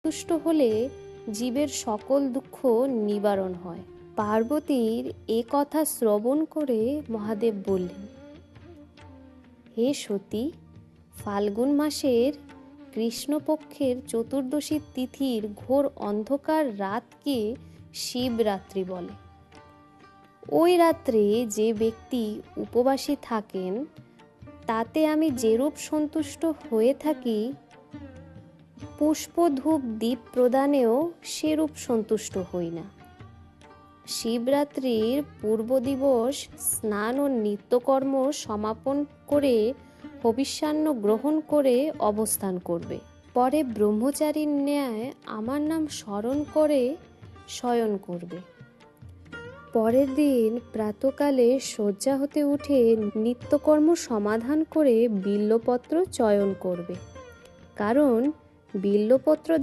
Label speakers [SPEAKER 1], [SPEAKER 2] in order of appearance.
[SPEAKER 1] তুষ্ট হলে জীবের সকল দুঃখ নিবারণ হয়। পার্বতীর এ কথা শ্রবণ করে মহাদেব বললেন, হে সতী, ফাল্গুন মাসের কৃষ্ণপক্ষের চতুর্দশী তিথির ঘোর অন্ধকার রাতকে শিবরাত্রি বলে। ওই রাত্রে যে ব্যক্তি উপবাসী থাকেন, তাতে আমি যেরূপ সন্তুষ্ট হয়ে থাকি, পুষ্প ধূপ দীপ প্রদানেও সেরূপ সন্তুষ্ট হই না। শিবরাত্রির পূর্ব দিবস স্নান ও নিত্যকর্ম সমাপন করে হবিষ্যান্ন গ্রহণ করে অবস্থান করবে। পরে ব্রহ্মচারীর ন্যায় আমার নাম স্মরণ করে শয়ন করবে। পরের দিন প্রাতকালে শয্যা হতে উঠে নিত্যকর্ম সমাধান করে বিল্বপত্র চয়ন করবে। কারণ বিল্বপত্র